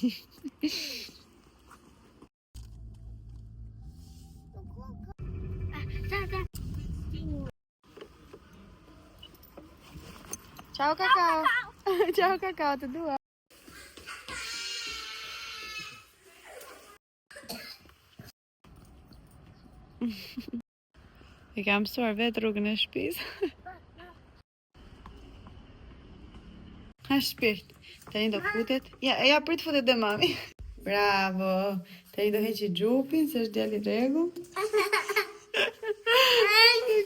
Ciao Cacao. Ciao Cacao, të dua. E kam mësuar vetë rrugën e shtëpisë. Ha shpirt. Tani do futet. Ja prit futet dhe mami. Bravo. Tani do heqi gjupin, se është djali rregull.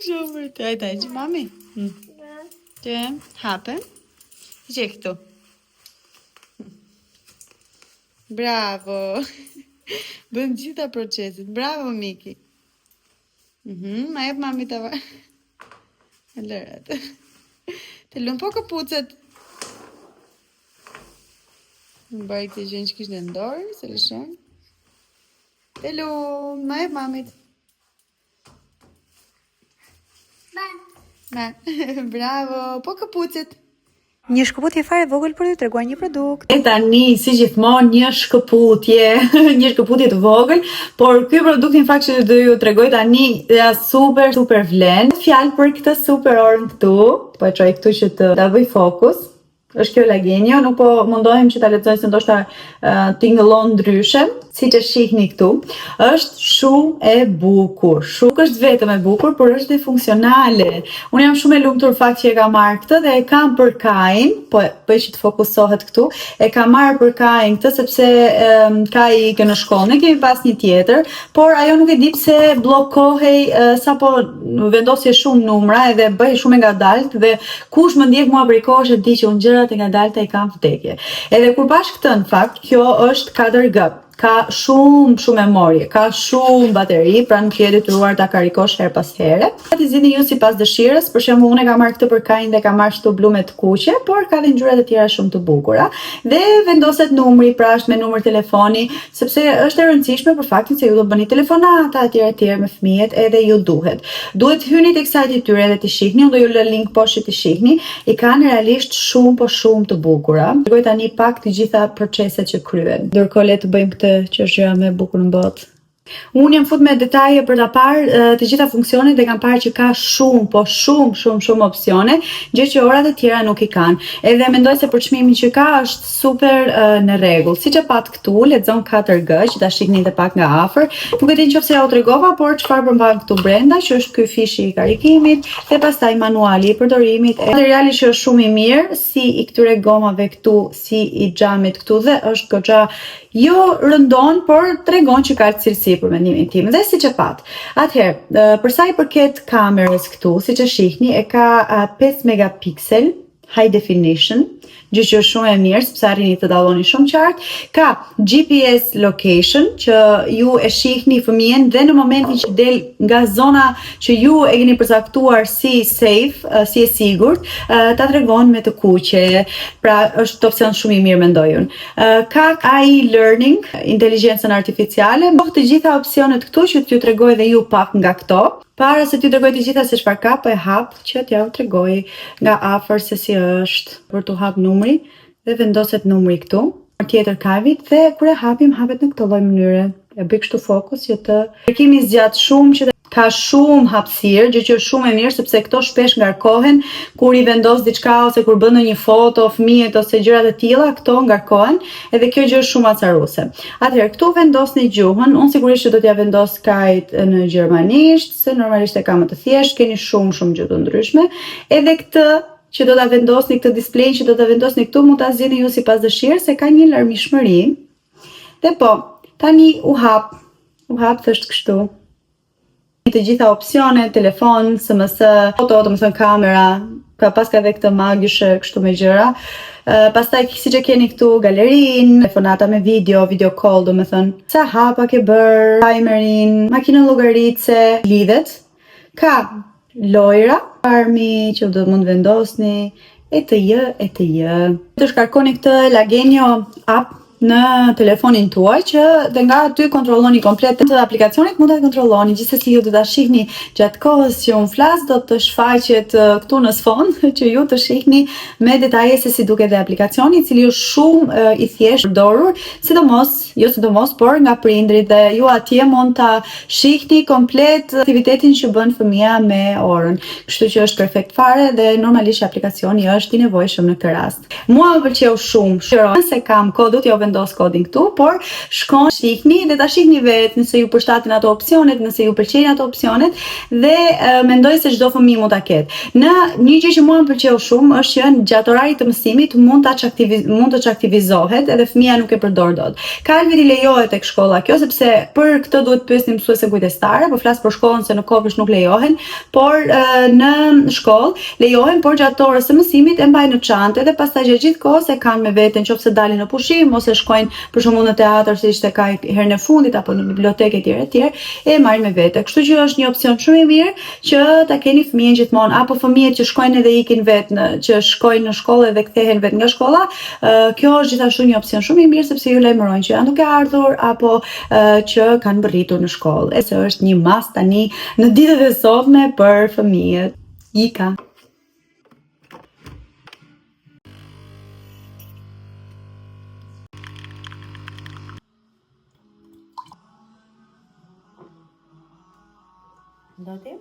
Gjupër. Hajde, heqi mami. Të hape. Që këtu. Bravo. Bën gjitha procesit. Bravo Miki. Ma jep mami të varë. Lërat. Të lumë po këpucet. Më bari këtë gjënë që kishtë në ndorë, se lëshon. Të lumë, ma jep mamit. Ma. Bravo, po këpucet. Një shkëputje fare vogël për të treguar një produkt. E tani, si gjithmonë, një shkëputje të vogël, por ky produkt në fakt që do ju tregoj tani super vlen. Fjalë për këtë super orën këtu, po e çoj këtu që të ta bëj fokus. Është kjo Lagenio, nuk po mundohem që ta lexoj se ndoshta tingëllon ndryshe, siç e shihni këtu. Është shumë e bukur. Nuk është vetëm e bukur, por është dhe funksionale. Unë jam shumë e lumtur fakt që e kam marrë këtë dhe e kam për Kain, po që të fokusohet këtu. E kam marrë për Kain këtë sepse Kai ikë në shkollë. Ne kemi pas një tjetër, por ajo nuk e di pse bllokohej sapo vendosje shumë numra edhe bëhej shumë e ngadalt dhe kush më ndjek mua prej kohësh e di që unë gjërat e ngadalta i kam vdekje. Edhe kur bash këtë në fakt, kjo është 4G. Ka shumë memorie, ka shumë bateri, pra nuk je detyruar ta karikosh her pas here. Ti zini ju sipas dëshirës, për shembull unë kam marrë këtë për Kain dhe kam marrë këto blu me të kuqe, por ka dhe ngjyra të tjera shumë të bukura. Dhe vendoset numri, pra është me numër telefoni, sepse është e rëndësishme për faktin se ju do bëni telefonata etj me fëmijët, edhe ju duhet. Duhet hyni tek sajti i tyre dhe t'i shihni, unë do ju lë link poshtë t'i shihni. I kanë realisht shumë të bukura. Tregoj tani pak të gjitha proceset që kryen. Ndërkohë le të bëjmë këtë që është gjëra më e bukur në botë. Unë jam fut me detaje për ta parë të gjitha funksionet dhe kam parë që ka shumë opsione, gjë që orat e tjera nuk i kanë. Edhe mendoj se për çmimin që ka është super në rregull. Siç e pat këtu, lexon 4G, që ta shihni edhe pak nga afër. Nuk e di nëse ja u tregova, por çfarë përmban këtu brenda, që është ky fishi i karikimit dhe pastaj manuali i përdorimit. Materiali që është shumë i mirë, si i këtyre gomave këtu, si i xhamit këtu dhe është goxha jo rëndon, por tregon që ka cilësi për mendimin tim. Dhe siç e pat. Atëherë, për sa i përket kamerës këtu, siç e shihni, e ka 5 megapiksel high definition, gjë që është shumë e mirë sepse arrini të dalloni shumë qartë. Ka GPS location që ju e shihni fëmijën dhe në momentin që del nga zona që ju e keni përcaktuar si safe, si e sigurt, ta tregon me të kuqe. Pra është opsion shumë i mirë mendoj unë. Ka AI learning, inteligjencën artificiale, po të gjitha opsionet këtu që t'ju tregoj edhe ju pak nga këto. Para se t'ju tregoj të gjitha se çfarë ka, po e hap që t'ja u tregoj nga afër se si është për t'u hap numri dhe vendoset numri këtu. Tjetër kavit dhe kur e hapim hapet në këtë lloj mënyre. E bëj kështu fokus që të kërkimi zgjat shumë që ka shumë hapësirë, gjë që është shumë e mirë sepse këto shpesh ngarkohen kur i vendos diçka ose kur bën një foto fëmijët ose gjëra të tilla, këto ngarkohen, edhe kjo gjë është shumë acaruese. Atëherë këtu vendosni gjuhën, unë sigurisht që do t'ja vendos Kait në gjermanisht, se normalisht e kam më të thjeshtë, keni shumë gjë të ndryshme. Edhe këtë që do ta vendosni këtë display që do ta vendosni këtu mund ta zgjidhni ju sipas dëshirës, se ka një larmishmëri. Dhe po, tani u hap thjesht kështu. Të gjitha opsionet, telefon, SMS, foto, do të thënë kamera, ka paska edhe këtë magjyshe kështu me gjëra. Pastaj siç e keni këtu galerinë, telefonata me video call, do të thënë sa hapa ke bër, timerin, makinën llogaritse, lidhet. Ka lojra, armi që do mund vendosni, etj. Të shkarkoni këtë Lagenio app në telefonin tuaj që dhe nga aty kontrolloni komplet të aplikacionit, mund të kontrolloni. Gjithsesi ju do ta shihni gjatë kohës që unë flas, do të shfaqet këtu në sfond që ju të shihni me detaje se si duket dhe aplikacioni, i cili është shumë i thjeshtë përdorur, sidomos por nga prindrit, dhe ju atje mund ta shihni komplet aktivitetin që bën fëmia me orën. Kështu që është perfekt fare dhe normalisht aplikacioni është i nevojshëm në këtë rast. Mua më pëlqeu shumë. Se kam kodut, jo vendos kodin këtu, por shkon, shihni dhe ta shihni vetë nëse ju përshtaten ato opsionet, nëse ju pëlqejnë ato opsionet, dhe mendoj se çdo fëmijë mund ta ketë. Në një gjë që mua më pëlqeu shumë është që gjatë orarit të mësimit mund të çaktivizohet edhe fëmia nuk e përdor dot. Kalvit i lejohet tek shkolla kjo, sepse për këtë duhet pyesni mësuese kujtestare, po flas për shkollën se në kopësh nuk lejohen, por në shkollë lejohen, por gjatë orës së mësimit e mbajnë në çantë dhe pastaj gjatë gjithë kohës e kanë me veten, nëse dalin në pushim ose shkojnë për shembull në teatr si ishte ka herën e fundit apo në bibliotekë etj, e marrin me vete. Kështu që është një opsion shumë i mirë që ta keni fëmijën gjithmonë, apo fëmijët që shkojnë edhe ikin vetë, që shkojnë në shkollë dhe kthehen vetë nga shkolla. Kjo është gjithashtu një opsion shumë i mirë sepse ju lajmërojnë që janë duke ardhur apo që kanë mbërritur në shkollë. Se është një mas tani në ditët e sotme për fëmijët. Ika. Ndati?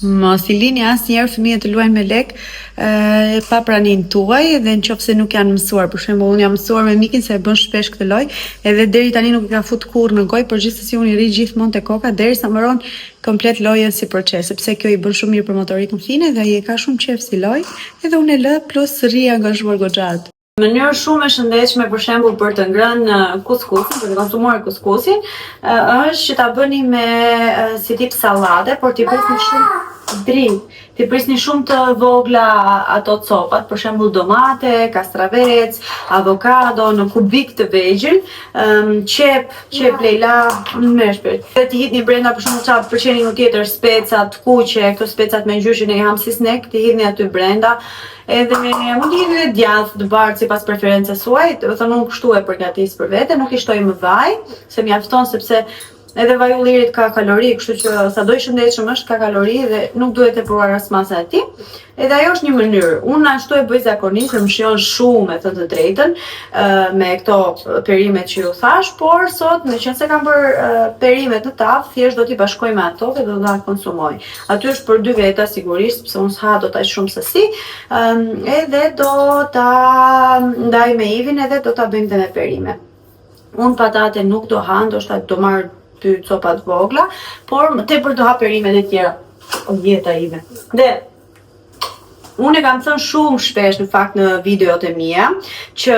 Mos I lini asnjëherë fëmijët të luajnë me lek pa praninë tuaj, dhe nëse nuk janë mësuar. Për shembull, unë jam mësuar me mikin se e bën shpesh këtë lojë, edhe deri tani nuk e ka fut kurrë në gojë, por gjithsesi unë I ri gjithmonë te koka derisa mbaron komplet lojën si proces, sepse kjo I bën shumë mirë për motorikën fine dhe ai e ka shumë qejf si lojë, edhe unë e lë plus rri angazhuar goxhat. Në mënyrë shumë e shëndetshme, për shembull për të ngrënë kuskusin, për të konsumuar kuskusin, është që ta bëni me si tip sallate, por t'i bëni shumë dritë. Ti prisni shumë të vogla ato copat, për shembull domate, kastravec, avokado në kubik të vegjël, qep Leila, më shpejt. Ti hidhni brenda për shembull çfarë pëlqeni ju tjetër, speca të kuqe, këto specat me ngjyrë që ne i ham si snack, ti hidhni aty brenda. Edhe mund t'i hidhni djathë të bardhë sipas preferencës suaj, do të thonë unë kështu e përgatis për vete, nuk i shtoj më vaj, se mjafton sepse edhe vaji i ullirit ka kalori, kështu që sado i shëndetshëm është ka kalori dhe nuk duhet të pruar as masa e tij. Edhe ajo është një mënyrë. Unë ashtu e bëj zakonisht, më shijon shumë me thënë të drejtën, me këto perimet që ju thash, por sot me qenë se kam bërë perimet në tavë, thjesht do t'i bashkoj me ato dhe do ta konsumoj. Aty është për 2 veta sigurisht, pse unë s'ha do ta shumë sasi, edhe do ta ndaj me Ivin edhe do ta bëjmë dhe me perime. Unë patate nuk do ha, ndoshta do marr 2 copa të vogla, por më tepër do ha perimet e tjera. O jeta ime. Dhe unë e kam thënë shumë shpesh në fakt në videot e mia që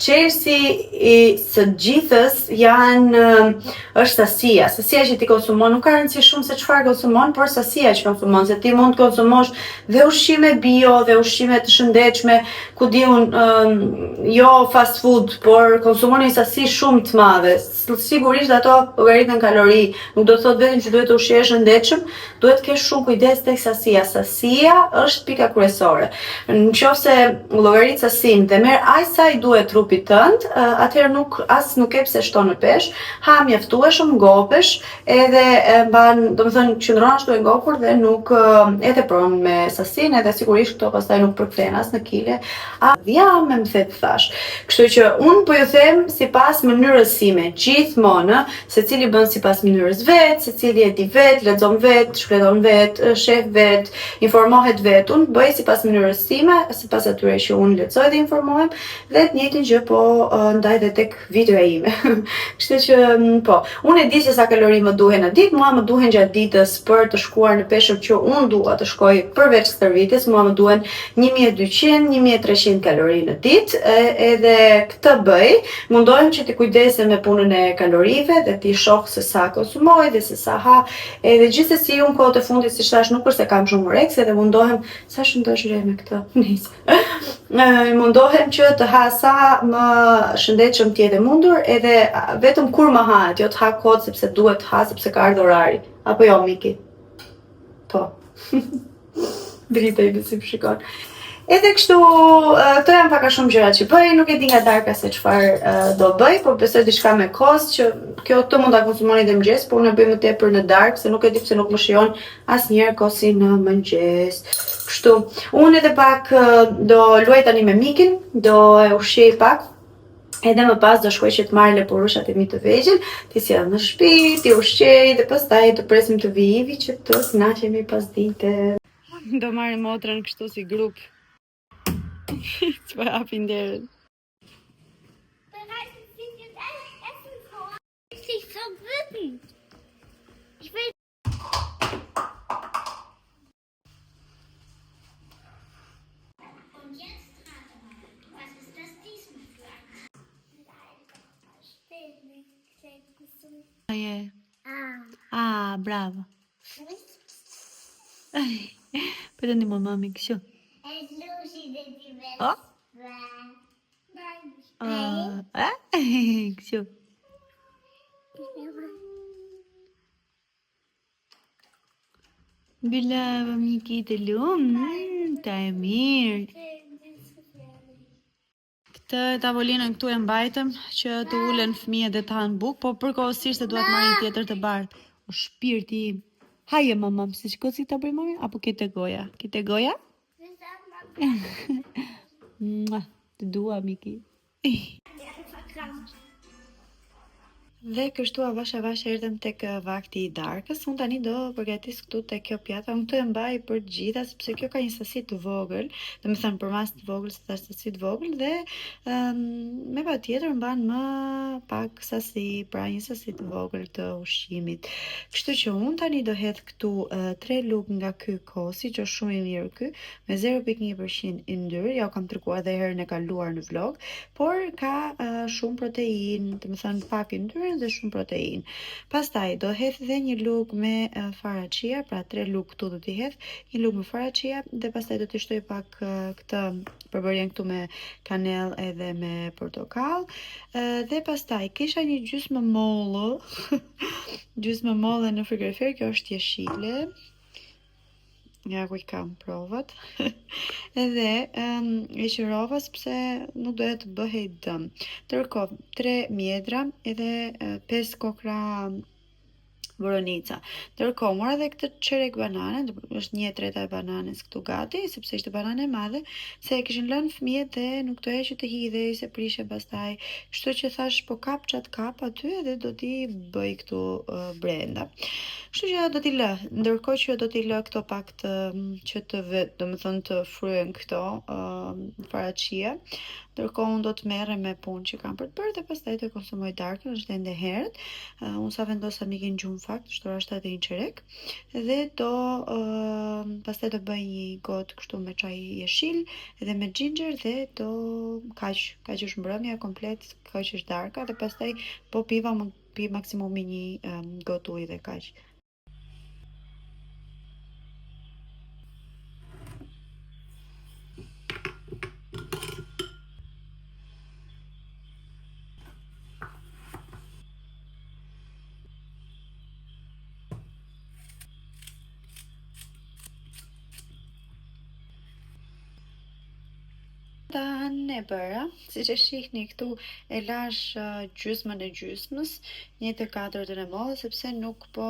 çelësi i së gjithës është sasia. Sasia që ti konsumon nuk ka rëndësi shumë se çfarë konsumon, por sasia që konsumon, se ti mund të konsumosh dhe ushqime bio dhe ushqime të shëndetshme, ku di unë jo fast food, por konsumoni sasi shumë të madhe. Sigurisht ato llogaritën kalori, nuk do të thotë vetëm që duhet të ushqesh shëndetshëm, duhet të kesh shumë kujdes tek sasia. Sasia është pika kryesore. Nëse llogarit sasin dhe merr aq sa i duhet trupit tënd, atëherë nuk e pse shton në pesh, ha mjaftueshëm, ngopesh, edhe mban, domethënë qëndron ashtu e ngopur dhe nuk e tepron me sasinë, edhe sigurisht këto pastaj nuk përkthehen as në kile. Më the të thash. Kështu që unë po ju them sipas mënyrës sime, gjithmonë, secili bën sipas mënyrës vet, secili e di vet, lexon vet, shkruan vet, sheh vet, informohet vet. Unë bëj sipas mënyrës time, sipas atyre që unë lexoj dhe informohem, dhe të njëjtin gjë po ndaj dhe tek videoja ime. Kështu që po, unë e di se sa kalori më duhen në ditë, mua më duhen gjatë ditës për të shkuar në peshën që unë dua të shkoj përveç stërvitjes, mua më duhen 1200-1300 kalori në ditë, edhe këtë bëj, mundohem që të kujdesem me punën e kalorive dhe ti shoh se sa konsumoj dhe se sa ha, edhe gjithsesi unë kohët e fundit si thash nuk është se kam shumë oreks, edhe mundohem sa shëndosh re me këtë. Mundohem që të ha sa më shëndetshëm të jetë mundur, edhe vetëm kur më hahet, jo të ha kot sepse duhet të ha sepse ka ardhur orari. Apo jo, Miki? Po. Drita i besim shikon. Edhe kështu, këto janë paka shumë gjëra që bëj, nuk e di nga darka se çfarë do bëj, por besoj diçka me kos që këtë mund ta konsumoni dhe mëngjes, por unë e bëj më tepër në darkë, se nuk e di pse nuk më shijon asnjëherë kosi në mëngjes. Kështu, unë edhe pak do luaj tani me Mikin, do e ushqej pak. Edhe më pas do shkoj që të marrë leporushat e mi të vegjël, ti sjell në shtëpi, ti ushqej dhe pastaj të presim të vi Ivi që të kënaqemi pas dite. Do marrim motrën kështu si grup. Që për hapin derën. Bravo. Pretende mamãe que show. Oh? Que show. Bilava Miki të lumë, ta e mirë. Këtë tavolinën këtu e mbajtëm që të ulen fëmijët dhe të hanë bukë, po përkohësisht e duhet marrë një tjetër të bardhë. O shpirti im. Haje mamam, si shko si të bëj mami? Apo kete goja? Kete goja? Të dua, Miki. Dhe kështu avash erdhëm tek vakti i darkës. Unë tani do përgatis këtu tek kjo pjata. Unë këtu e mbaj për gjitha, sepse kjo ka një sasi të vogël, dhe më thënë për mas të vogël, se ta sasi të vogël, dhe me pa tjetër mban më pak sasi, pra një sasi të vogël të ushqimit. Kështu që unë tani do hedh këtu 3 lugë nga ky kosi, që është shumë i mirë ky, me 0.1% yndyrë, ja u kam treguar edhe herën e kaluar në vlog, por ka shumë protein, të më thënë pak yndyrë dhe shumë protein. Pastaj do hedh dhe një lugë me fara chia, pra 3 lugë këtu do t'i hedh, një lugë me fara chia dhe pastaj do t'i shtoj pak këtë përbërjen këtu me kanell edhe me portokall. Dhe pastaj kisha një gjysmë mollë, gjysmë mollë në frigorifer, kjo është jeshile. Ja ku I kam provat. Edhe e qirova sepse nuk doja të bëhej dëm. Ndërkohë 3 mjedra edhe 5 kokra voronica. Ndërkohë mora edhe këtë çerek banane, është 1/3 e bananes këtu gati, sepse ishte banane e madhe, se e kishin lënë fëmijët dhe nuk doja që të hidhej, se prishe pastaj. Kështu që thash po kap çat kap aty edhe do t'i bëj këtu brenda. Kështu që do t'i lë, ndërkohë që do t'i lë këto pak të që të vet, domethënë të fryen këto fara chia. Ndërkohë unë do të merrem me punë që kam për të bërë dhe pastaj të konsumoj darkën, është ende herët. Unë sa vendosa mikin gjumë fakt, shtora 71 qerek. Dhe do pastaj do bëj një gotë kështu me çaj jeshil edhe me ginger dhe do kaq është mbrëmja komplet, kaq është darka dhe pastaj po piva mund pi maksimumi një gotë ujë dhe kaq. Tanë e bëra, si që shihni këtu e lash gjysmën e gjysmës, 1/4 e mollë, sepse nuk po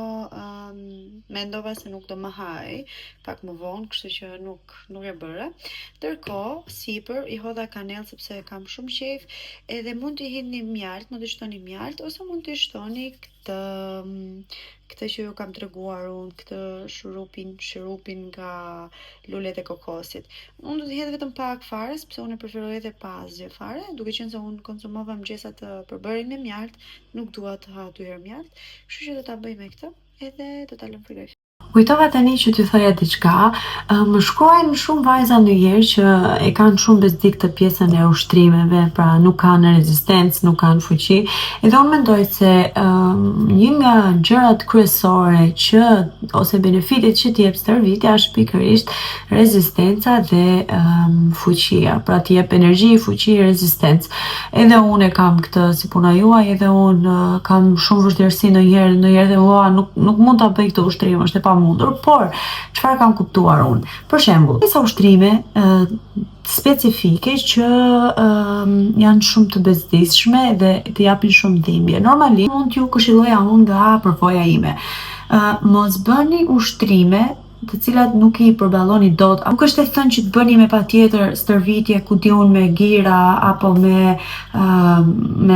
mendova se nuk do më haj, pak më vonë, kështu që nuk e bëra. Ndërkohë, sipër I hodha kanell sepse kam shumë qejf, edhe mund t'i hidhni mjalt, mund t'i shtoni mjalt, ose mund t'i shtoni këtë që ju kam treguar unë, këtë shurupin nga lulet e kokosit. Unë do t'i hedh vetëm pak fare, sepse unë e preferoj edhe pa asgjë fare, duke qenë se unë konsumova mëngjesa të përbërjen me mjalt, nuk dua të ha 2 herë mjalt, kështu që do ta bëj me këtë edhe do ta lëm frigorifer. Kujtova tani që t'ju thoja diçka, më shkruajnë shumë vajza ndonjëherë që e kanë shumë bezdik të pjesën e ushtrimeve, pra nuk kanë rezistencë, nuk kanë fuqi, edhe unë mendoj se një nga gjërat kryesore që ose benefitet që t'jep stërvitja është pikërisht rezistenca dhe fuqia, pra t'jep energji, fuqi, rezistencë. Edhe unë e kam këtë si puna juaj, edhe unë kam shumë vështirësi ndonjëherë dhe nuk mund ta bëj këtë ushtrim, është e pamundur, por çfarë kam kuptuar unë? Për shembull, disa ushtrime specifike që janë shumë të bezdisshme dhe të japin shumë dhimbje. Normalisht mund t'ju këshilloja unë nga përvoja ime. Mos bëni ushtrime të cilat nuk I përballoni dot. Nuk është e thënë që të bëni me patjetër stërvitje ku diun me gira apo me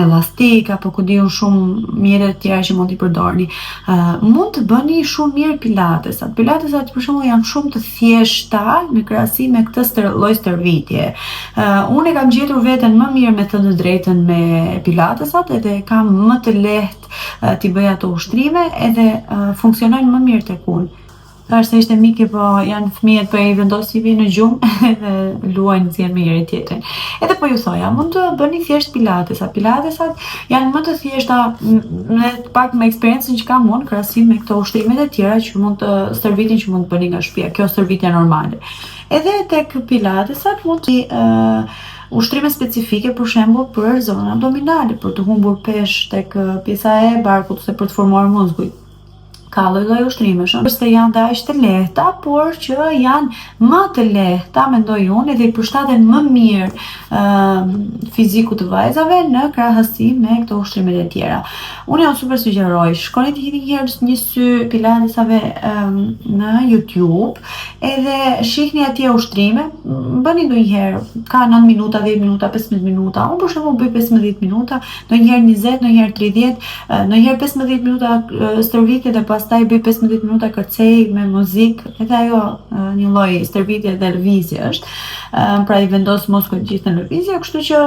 elastik apo ku diun shumë mjete të tjera që mund t'i përdorni. Mund të bëni shumë mirë pilatesat. Pilatesat për shembull janë shumë të thjeshta në krahasim me këtë lloj stërvitje. Unë e kam gjetur veten më mirë me të drejtën me pilatesat edhe kam më të lehtë t'i bëj ato ushtrime edhe funksionojnë më mirë tek unë. Thash se ishte miki, po janë fëmijët po I vendos CV në gjumë edhe luajnë nxjerrin me njëri tjetrin. Edhe po ju thoja, mund të bëni thjesht pilatesat. Pilatesat janë më të thjeshta me pak me eksperiencën që kam unë, krahasim me këto ushtrimet e tjera që mund të stërvitin që mund të bëni nga shtëpia. Kjo stërvitje normale. Edhe tek pilatesat mund të ushtrime specifike për shembull për zonën abdominale, për të humbur peshë tek pjesa e barkut ose për të formuar muskujt. Ka lloj ushtrimesh, se janë dhe aq të lehta, por që janë më të lehta, mendoj unë, edhe I përshtaten më mirë fizikut të vajzave në krahasim me këto ushtrimet e tjera. Unë jam super sugjeroj, shkoni të hidhni një sy pilatesave në YouTube, edhe shihni atje ushtrime, bëni ndonjëherë, ka 9 minuta, 10 minuta, 15 minuta. Unë për shembull bëj 15 minuta, ndonjëherë 20, ndonjëherë 30, ndonjëherë 15 minuta stërvitje dhe pastaj bëj 15 minuta kërcej me muzikë, edhe ajo një lloj stërvitje dhe lëvizje është. Pra I vendos muskujt gjithë në lëvizje, kështu që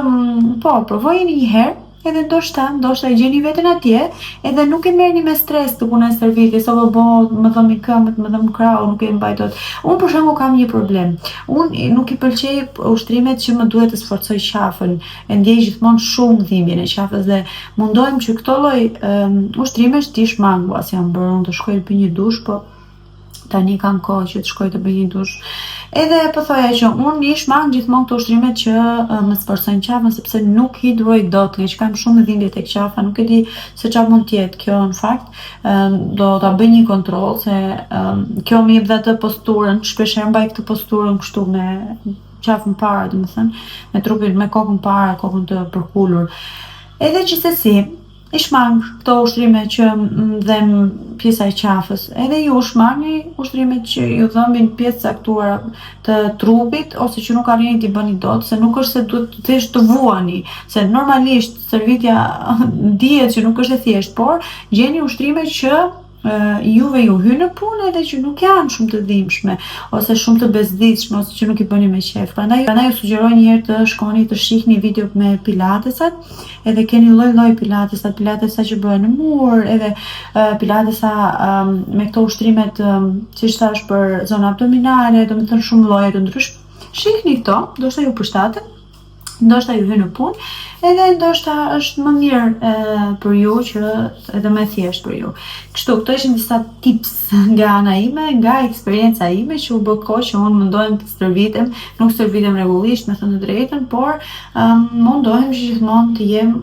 po, provojeni një herë edhe ndoshta e gjeni veten atje, edhe nuk e merrni me stres të punën e servitit, sa më dhëmi këmbët, më dhëm krau, nuk e mbaj dot. Unë për shembull kam një problem. Unë nuk i pëlqej ushtrimet që më duhet të sforcoj qafën. E ndjej gjithmonë shumë dhimbjen e qafës dhe mundohem që këto lloj ushtrimesh të shmangu, as jam bërë unë të shkoj të bëj një dush, po tani kam kohë që të shkoj të bëj një dush. Edhe po thoja që unë i shmang gjithmonë këto ushtrimet që më sforcojnë qafën, sepse nuk hidroj dot, nga që kam shumë dhimbje tek qafa, nuk e di se çfarë mund të jetë kjo në fakt. Do ta bëj një kontroll se kjo më jep atë posturën, shpeshherë mbaj këtë posturën kështu me qafën para, domethënë, me trupin, me kokën para, kokën të përkulur. Edhe gjithsesi, i shmang këto ushtrime që dhem pjesa e qafës. Edhe ju shmangni ushtrimet që ju dhëmbin pjesë caktuara të trupit ose që nuk arrini t'i bëni dot, se nuk është se duhet thjesht të vuani, se normalisht servitja dihet që nuk është e thjeshtë, por gjeni ushtrime që juve ju hynë në punë edhe që nuk janë shumë të dhimbshme ose shumë të bezdisshme ose që nuk i bëni me qef. Prandaj ju sugjeroj një herë të shkoni të shihni video me pilatesat, edhe keni lloj pilatesa që bëhen në mur, edhe pilatesa me këto ushtrimet siç thash për zona abdominale, domethënë shumë lloje të ndryshme. Shihni këto, ndoshta ju përshtaten, ndoshta ju hyn në punë, edhe ndoshta është më mirë për ju që edhe më thjesht për ju. Kështu, këto ishin disa tips nga ana ime, nga eksperienca ime që u bë kohë që unë mundohem të stërvitem, nuk stërvitem rregullisht, me thënë të drejtën, por mundohem që gjithmonë të jem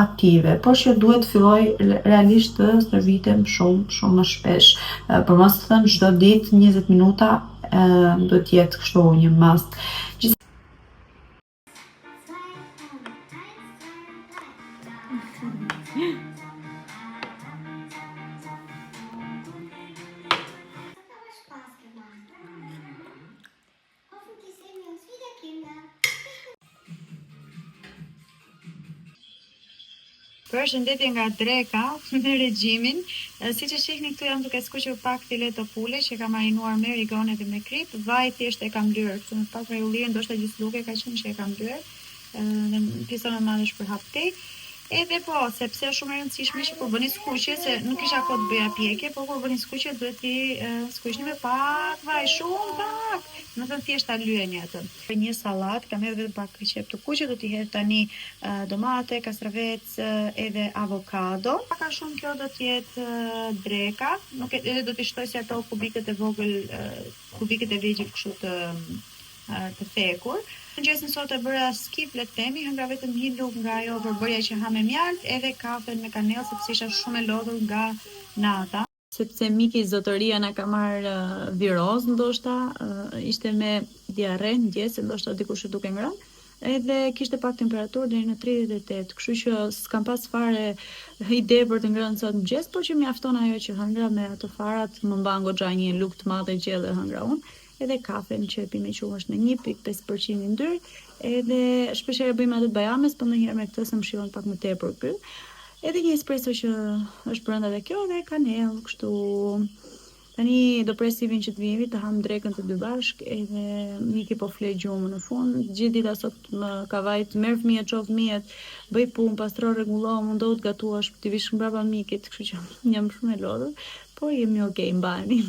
aktive, por që duhet të filloj realisht të stërvitem shumë më shpesh. Për mos të thënë çdo ditë 20 minuta duhet të jetë kështu një must. Përshëndetje nga Dreka me regjimin. Siç e shihni këtu jam duke skuqur pak file topule që kam marinuar me rigone dhe me krip. Vaj thjesht e kam lyer, këtu në pak me ullire, ndoshta gjithçka ka qenë që e kam lyer. Dhe pjesa më e madhe është për hap te. Edhe po, sepse është shumë e rëndësishme që kur bëni skuqje, se nuk kisha kohë të bëja pjekje, por kur bëni skuqje duhet t'i skuqni me pak vaj, shumë pak. Në të thjesht ta lyeni atë. Për një sallat, kam edhe pak qep të kuqe, do t'i hedh tani domate, kastravec edhe avokado. Ka shumë kjo do t'jetë dreka, nuk edhe do t'i shtoj si ato kubikët e vogël, kubikët e vegjël kështu të thekur. Në mëngjesin sot e bëra skip, le të themi, hëngra vetëm një lugë nga ajo përbërja që ha me mjalt, edhe kafen me kanellë, sepse isha shumë e lodhur nga nata. Sepse miki zotëria na ka marrë viroz, ndoshta ishte me diarre mëngjes, ndoshta dikush e duke ngrënë, edhe kishte pak temperaturë deri në 38, kështu që s'kam pas fare ide për të ngrënë sot mëngjes, por që mjafton ajo që hëngra me ato farat, më mban goxha një lugë të madhe gjellë hëngra unë. Edhe kafen që e pi me qumë është në 1.5% ndyrë, edhe shpeshherë bëjmë atë të bajames, por ndonjëherë me këtë se më shillon pak më tepër ky. Edhe një espresso që është brenda dhe kjo dhe kanellë, kështu. Tani do presivin që të vijemi të ham drekën të dy bashk, edhe Miki po fle gjumë në fund. Gjithë dita sot më ka vajt, merr fëmijët, çof fëmijët, bëj punë, pastro, rregullo, mundohu të gatuash, të vish mbrapa Mikit, kështu që jam shumë e lodhur, por jemi okay, mbani.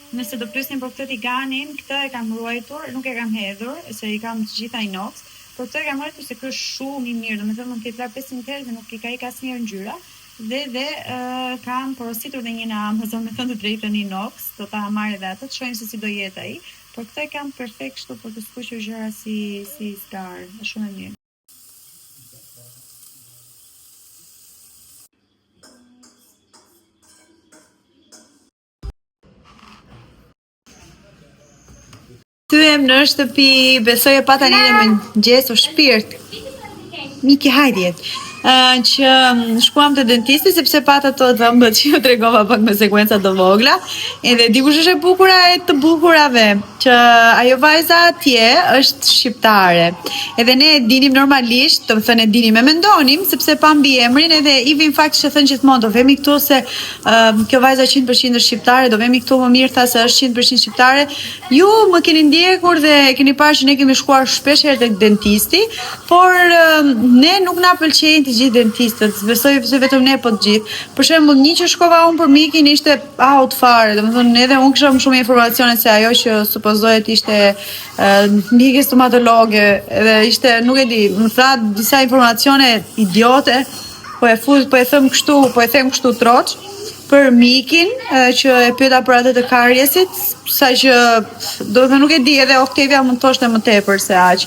Nëse do pyesin për këtë tiganin, këtë e kam ruajtur, nuk e kam hedhur, se i kam të gjitha inox, por këtë e kam ruajtur se kjo është shumë i mirë, domethënë mund të ketë 500 herë dhe nuk i ka ikë asnjëherë ngjyra. Dhe kam porositur dhe një në Amazon, me thënë të drejtën inox, do ta marr edhe atë, të shohim se si do jetë ai. Por këtë e kam perfekt kështu për të skuqur gjëra si star, është shumë e mirë. Thyem në shtëpi, besoj e pata një mëngjes o shpirt. Miki, hajdet. Që shkuam te dentisti sepse pata ato dhëmbët që ju tregova pak me sekuenca të vogla, edhe dikush është e bukura e të bukurave, që ajo vajza atje është shqiptare. Edhe ne e dinim normalisht, do të thënë e dinim e mendonim sepse pa mbiemrin, edhe Ivi në fakt që thënë gjithmonë do vemi këtu se kjo vajza 100% është shqiptare, do vemi këtu më mirë tha se është 100% shqiptare. Ju më keni ndjekur dhe keni parë që ne kemi shkuar shpesh herë tek dentisti, por ne nuk na pëlqejnë të gjithë dentistët, besoj se vetëm ne po të gjithë. Për shembull, një që shkova unë për mikin ishte out fare, domethënë edhe unë kisha më shumë informacione se ajo që supozohet ishte mike stomatologe, edhe ishte, nuk e di, më tha disa informacione idiote, po e them kështu troç. Për mikin, që e pyeta për atë të kariesit, saqë do të nuk e di, edhe Octavia mund të thoshte më tepër se aq.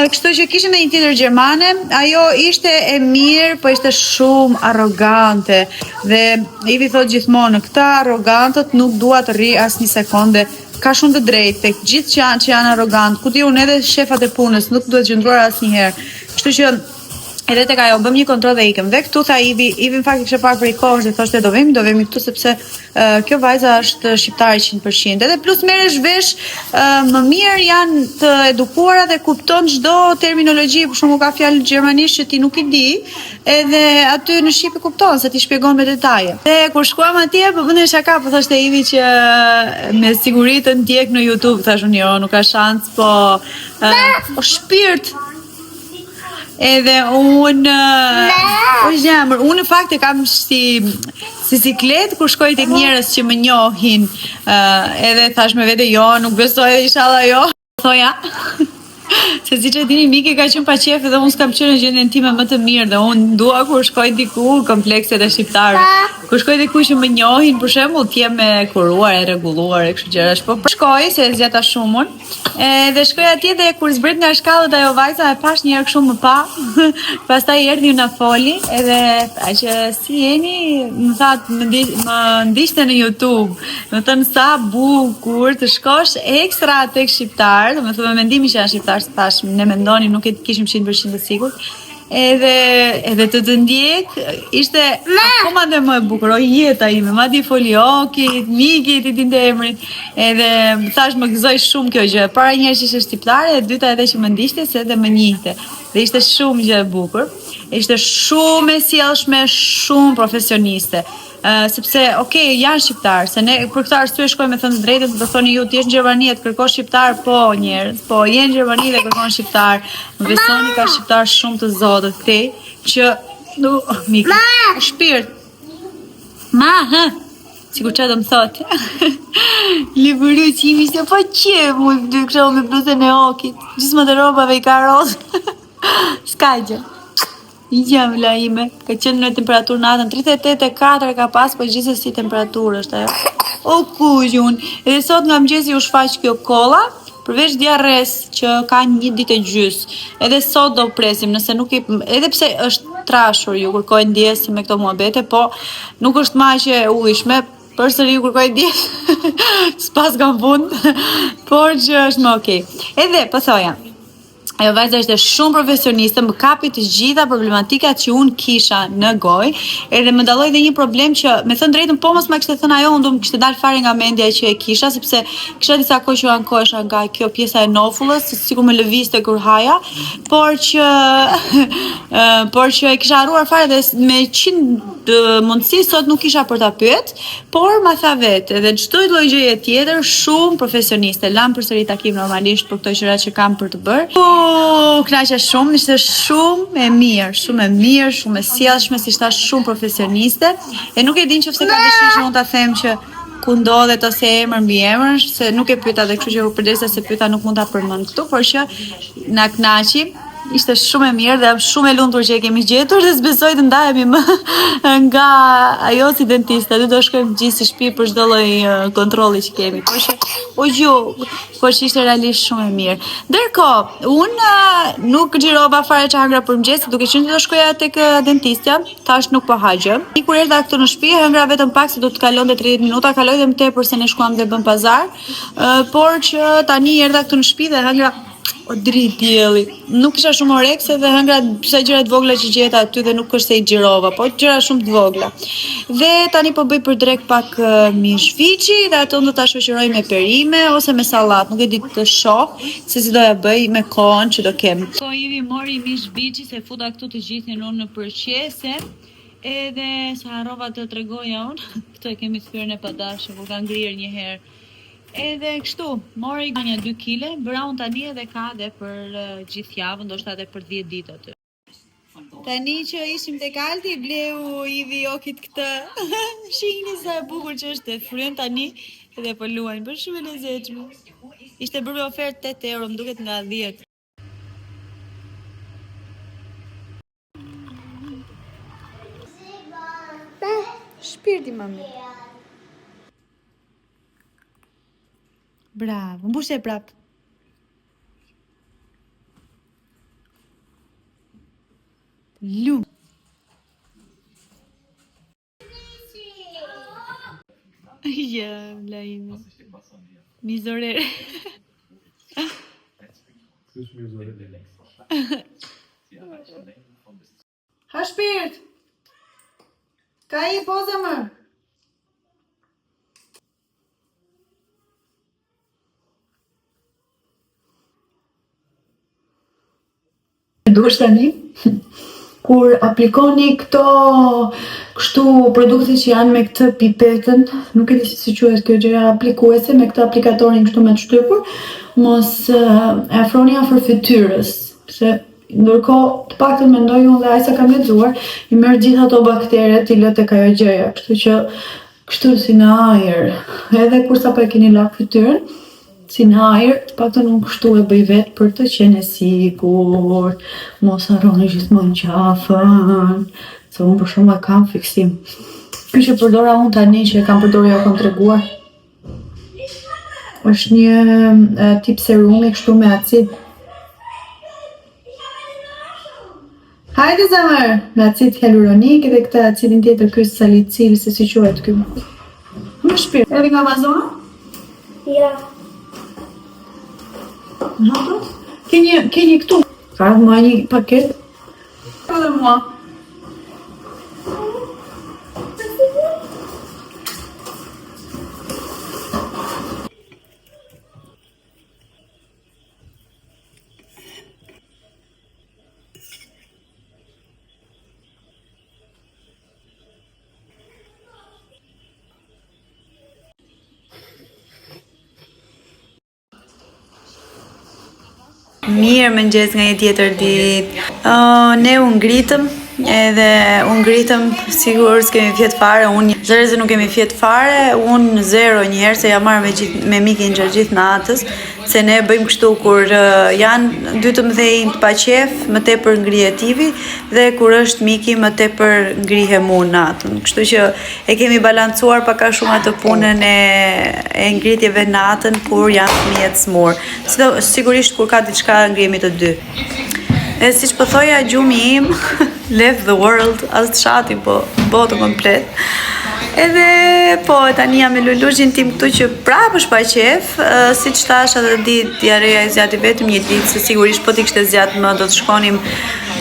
Kështu që kishim një tjetër gjermane, ajo ishte e mirë, po ishte shumë arrogante dhe Ivi thot gjithmonë, këta arrogantët nuk dua të rri as një sekonde. Ka shumë të drejtë tek gjithë që janë arrogant. Ku di unë edhe shefat e punës nuk duhet qëndruar asnjëherë. Kështu që edhe tek ajo bëm një kontroll dhe ikëm. Dhe këtu tha Ivi në fakt kishte parë për i kohësh dhe thoshte do vemi këtu sepse kjo vajza është shqiptare 100%. Edhe plus merresh vesh më mirë janë të edukuara dhe kupton çdo terminologji, për shembull ka fjalë gjermanisht që ti nuk i di, edhe aty në shqip e kupton se ti shpjegon me detaje. Dhe kur shkuam atje po bënte shaka, po thoshte Ivi që me siguri të ndjek në YouTube, thashun jo, nuk ka shans, po shpirt. Edhe unë në fakt e kam si siklet kur shkoj tek njerëz që më njohin, edhe thash me vete jo, nuk besoj edhe inshallah jo. Thoja, se siç e dini Miki ka qenë pa qef dhe unë s'kam qenë në gjendjen time më të mirë dhe unë dua kur shkoj diku komplekset e shqiptarëve. Kur shkoj diku që më njohin, për shembull, të jem e kuruar, e rregulluar e kështu gjërash. Po shkoj se zgjata shumun. Dhe shkoj atje dhe kur zbret nga shkallët ajo vajza e pash një herë kështu më pa. Pastaj erdhi na foli edhe tha që si jeni, më tha më ndiqte në YouTube. Do të thënë sa bukur të shkosh ekstra tek shqiptar, do të thënë mendimi që janë shqiptar, thash ne mendonim, nuk e kishim 100% të sigurt. Edhe të ndjek ishte akoma dhe më e bukur, o jeta ime, madje foli Okit, Mikit, i dinte emrin, edhe thash më gëzoj shumë kjo gjë, para njerëz që ishte shqiptare, e dyta edhe që më ndiqte se edhe më njihte, dhe ishte shumë gjë e bukur, ishte shumë e sjellshme, shumë profesioniste. Sepse, janë shqiptar, se ne për këtë arsye shkojmë me thënë të drejtën, do thoni ju ti je në Gjermani të kërkosh shqiptar, po njerëz, po je në Gjermani dhe kërkon shqiptar. Më besoni ka shqiptar shumë të zotët këtej që Miki, shpirt. Sikur çfarë do më thotë. Liburuçi imi se po qef mu dy kështu me bluzën e Okit. Gjithmonë të rrobave i ka rozë. S'ka gjë. I jam la ime, ka qenë në temperaturë natën 38.4 ka pas, po gjithsesi temperaturë është ajo. O kujun, edhe sot nga mëngjesi u shfaq kjo kolla, përveç diarres që ka një ditë e gjys. Edhe sot do presim, nëse nuk edhe pse është trashur, ju kërkoj ndjesë me këto muhabete, po nuk është maqe e ujshme, përsëri ju kërkoj ndjesë. S'pas kam fund, por që është më okay. Edhe po thoja, ajo vajza ishte shumë profesioniste, më kapi të gjitha problematikat që unë kisha në gojë, edhe më dalloi dhe një problem që, me thënë drejtën, po mos ma kishte thënë ajo, unë do më kishte dalë fare nga mendja që e kisha, sepse kisha disa kohë që ankohesha nga kjo pjesa e nofullës, sikur më lëvizte kur haja, por që e kisha harruar fare dhe me 100 mundësi sot nuk kisha për ta pyet, por ma tha vetë, edhe çdo lloj gjëje tjetër shumë profesioniste, lam përsëri takim normalisht për këto gjëra që kam për të bërë. Knaqja shumë, ishte shumë e mirë, shumë e sjellshme, si thash shumë profesioniste. E nuk e din nëse ka dëshirë që unë ta them që ku ndodhet ose emër mbi emër, se nuk e pyeta dhe kështu që përdesë se pyeta nuk mund ta përmend këtu, por që na kënaqi. Ishte shumë e mirë dhe jam shumë e lumtur që e kemi gjetur dhe s'besoj të ndahemi më nga ajo si dentiste. Do shkojmë gjithë në shtëpi për çdo lloj kontrolli që kemi. Por që ishte realisht shumë e mirë. Ndërkohë, unë nuk xhirova fare që hangra për mëngjes, duke qenë që do shkoja tek dentistja, tash nuk po ha gjë. Kur erdha këtu në shtëpi, hangra vetëm pak se do të kalonte 30 minuta, kaloi dhe më tepër se ne shkuam dhe bëm pazar, por që tani erdha këtu në shtëpi dhe hangra o drit dielli. Nuk kisha shumë orekse dhe hëngra disa gjëra të vogla që gjeta aty dhe nuk është se i xhirova, po gjëra shumë të vogla. Dhe tani po bëj për drek pak mish viçi dhe ato do ta shoqëroj me perime ose me sallat, nuk e di të shoh se si do ja bëj me kohën që do kem. Po Ivi mori mish viçi se futa këtu të gjithin unë në përqese. Edhe sa harrova të tregoja unë, këto e kemi thyrën e padashë, kur ka ngrirë një herë. Edhe kështu, mori nga një 2 kg, bëra unë tani edhe ka dhe për gjithë javën, ndoshta edhe për 10 ditë aty. Tani që ishim tek Alti, bleu i Okit këtë. Shihni sa e bukur që është e fryn tani dhe po luajnë, për shumë e lezetshme. Ishte bërë ofertë 8 euro, më duket nga 10. Shpirti mami. Bravo, mbushje prap. Lu. Ja, vla ime. Mizorere. Ha shpirt. Ka i poza më. Duhesh tani? Kur aplikoni këto kështu produkte që janë me këtë pipetën, nuk e di si quhet kjo gjëra aplikuese me këtë aplikatorin kështu me të shtypur, mos e afroni afër fytyrës, se ndërkohë të paktën mendoj unë dhe ai sa kam lexuar, i merr gjithë ato bakteret i lë tek ajo gjëja, kështu që kështu si në ajër, edhe kur sapo e keni lak fytyrën, si në ajër, të paktën unë kështu e bëj vetë për të qenë e sigurt, mos harroni gjithmonë qafën, se unë për shumë e kam fiksim. Ky që përdora unë tani që e kam përdorur ja kam treguar. Është një tip serumi kështu me acid. Hajde zemër, me acid hyaluronik dhe këtë acidin tjetër ky salicil, se si quhet ky. Më shpirt. Edhe nga Amazon? Ja. Keni këtu. Ka më një paket. Edhe mua. Mirë mëngjes nga një tjetër ditë. Ne u ngritëm edhe u ngritëm sigur s'kemi fjet fare, unë zërëse nuk kemi fjet fare, unë zero njëherë se ja marrë me mikin gjithë natës, se ne bëjmë kështu kur janë 12 të paqef, më tepër ngrijetivi dhe kur është miki më tepër ngrihem unë natën. Kështu që e kemi balancuar paka shumë atë punën e ngritjeve natën kur janë fëmijët smur. Sigurisht kur ka diçka ngrihemi të dy. E si që pëthoja gjumi im, left the world, as të shati, po botë komplet. Edhe, po, tani jam me Luluxhin tim këtu që prapë është pa qef, si që tash atë ditë diareja i zjati vetëm një ditë, se sigurisht po t'i kishte zjatë më do të shkonim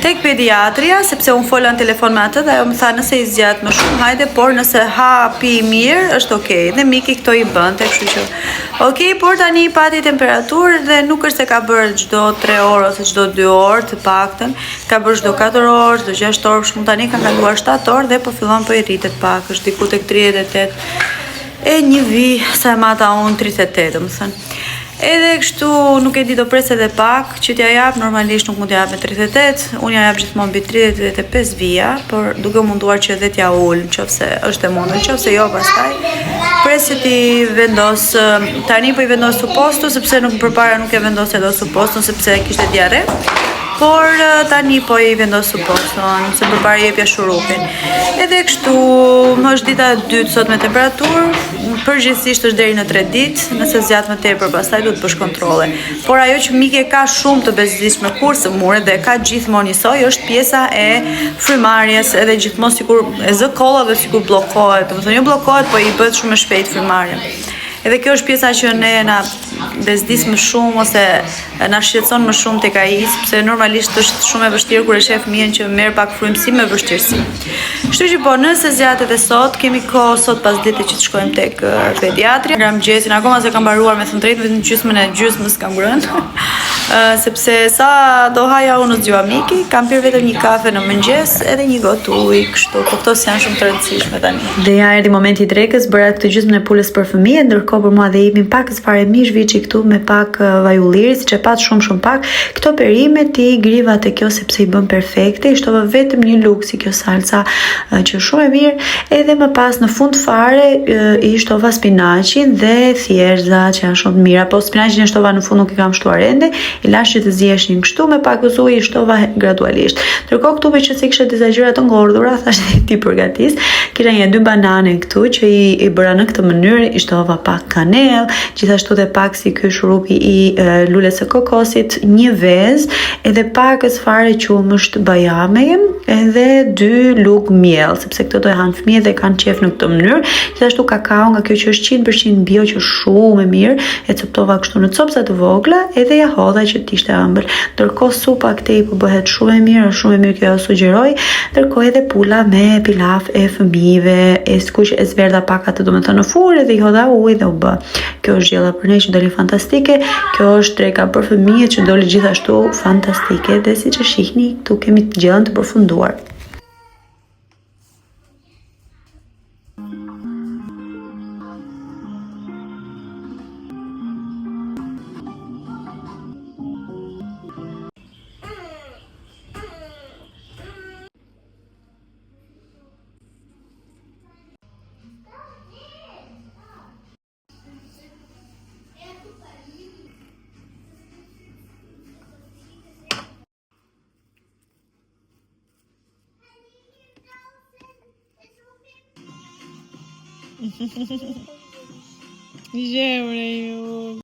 tek pediatria, sepse unë fola në telefon me atë dhe ajo më tha nëse i zjatë më shumë, hajde, por nëse ha pi mirë, është okej. Dhe miki këto i bënte, kështu që okej, por tani pati temperaturë dhe nuk është se ka bërë çdo 3 orë ose çdo 2 orë të paktën, ka bërë çdo 4 orë, çdo 6 orë, shumë tani ka kaluar 7 orë dhe po fillon po i rritet pak, është diku tek 38 e një vi sa e mata unë 38, më thënë. Edhe kështu nuk e di do pres edhe pak, që t'ja jap, normalisht nuk mund t'ja jap me 38, unë ja jap gjithmonë mbi 35 vija, por duke munduar që edhe t'ja ul, nëse është e mundur, nëse jo pastaj, presit i vendos, tani po i vendos suppostu, sepse nuk përpara nuk e vendos edhe suppostu, sepse kishte diare. Por tani po i vendos supposton, se përpara jepja shurupin. Edhe kështu, më është dita e dytë sot me temperaturë, përgjithsisht është deri në 3 ditë, nëse zjat më tepër, pastaj duhet bësh kontrolle. Por ajo që mike ka shumë të bezdishme kurse mure dhe ka gjithmonë njësoj, është pjesa e frymarrjes, edhe gjithmonë sikur e zë kolla dhe sikur bllokohet. Domethënë jo bllokohet, po i bëhet shumë e shpejt frymarrja. Edhe kjo është pjesa që ne na bezdis më shumë ose na shqetëson më shumë tek ai, sepse normalisht është shumë e vështirë kur e shef fëmijën që merr pak frymësi me vështirësi. Kështu që po, nëse zjat edhe sot, kemi kohë sot pas ditës që të shkojmë tek pediatri. Nga mëngjesin, akoma se kam mbaruar me thënë drejtë, vetëm gjysmën e gjysmës kam ngrënë. sepse sa do haja unë zgjua miki, kam pirë vetëm një kafe në mëngjes edhe një gotë ujë, kështu, po këto janë shumë të rëndësishme tani. Dhe ja erdhi momenti i drekës, bëra këtë gjysmën e pulës për fëmijë, ndërkohë për mua dhe Imin pak fare mish viçi këtu me pak vaj ulliri, siç e pat shumë pak. Këto perimet i griva te kjo sepse i bën perfekte, i shtova vetëm një luk si kjo salsa që është shumë e mirë, edhe më pas në fund fare i shtova spinaqin dhe thjerza që janë shumë të mira, po spinaqin e shtova në fund nuk i kam shtuar ende, i lash që të ziheshin kështu me pak ujë i shtova gradualisht. Ndërkohë këtu që se kisha disa gjëra të ngordhura, thash ti përgatis. Kisha një 2 banane këtu që i bëra në këtë mënyrë, i shtova pak kanell, gjithashtu dhe pak si ky shurupi i lules së kokosit, një vezë, edhe pak fare qumësht bajame, edhe 2 lug miell, sepse këto do e hanë fëmijët dhe kanë qef në këtë mënyrë. Gjithashtu kakao nga kjo që është 100% bio, që është shumë e mirë, e coptova kështu në copsa të vogla, edhe ja hodha që t'ishte ëmbël. Ndërkohë supa këtej po bëhet shumë e mirë kjo sugjeroj. Ndërkohë edhe pula me pilaf e fëmijëve, e skuq e zverdha pak atë domethënë në furrë dhe i hodha ujë dhe u bë. Kjo është gjella për ne që doli fantastike. Kjo është dreka për fëmijët që doli gjithashtu fantastike dhe siç e shihni këtu kemi të gjellën të përfunduar. Gjemre ju.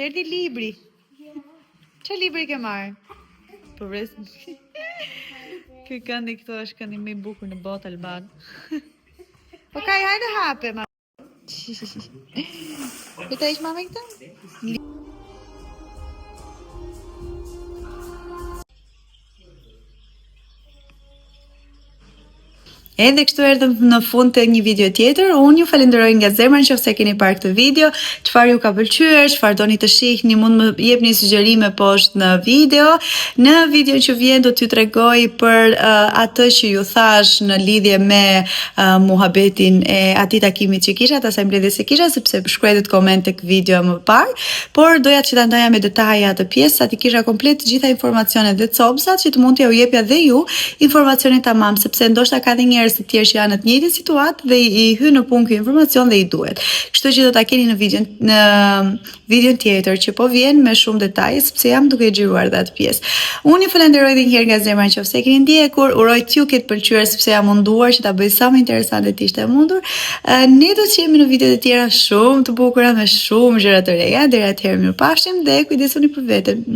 Erdi libri. Çfarë libri ke marrë? Përveç. Ky këndi këto është këndi më i bukur në botë Alban. Okej, hajde hape, ma. Këta ish mame këta? Edhe kështu erdhëm në fund të një video tjetër. Unë ju falenderoj nga zemra nëse keni parë këtë video, çfarë ju ka pëlqyer, çfarë doni të shihni, mund më jepni sugjerime poshtë në video. Në videon që vjen do t'ju tregoj për atë që ju thash në lidhje me muhabetin e atij takimit që kisha, asaj mbledhjes që kisha, sepse shkruajtët koment tek video më parë, por doja që ta ndaja me detaje atë pjesë, sa ti kisha komplet të gjitha informacionet dhe copsat që të mund t'ja u jepja dhe ju informacionin tamam, sepse ndoshta ka dhe njerëz të tjerë që janë në të njëjtin situatë dhe i hyn në punë ky informacion dhe i duhet. Kështu që do ta keni në videon tjetër që po vjen me shumë detaje sepse jam duke xhiruar dhe atë pjesë. Unë ju falenderoj edhe një herë nga zemra nëse keni ndjekur, uroj t'ju ketë pëlqyer sepse jam munduar që ta bëj sa më interesante të ishte mundur. Ne do të jemi në videot e tjera shumë të bukura me shumë gjëra të reja. Deri atëherë mirupafshim dhe kujdesuni për veten.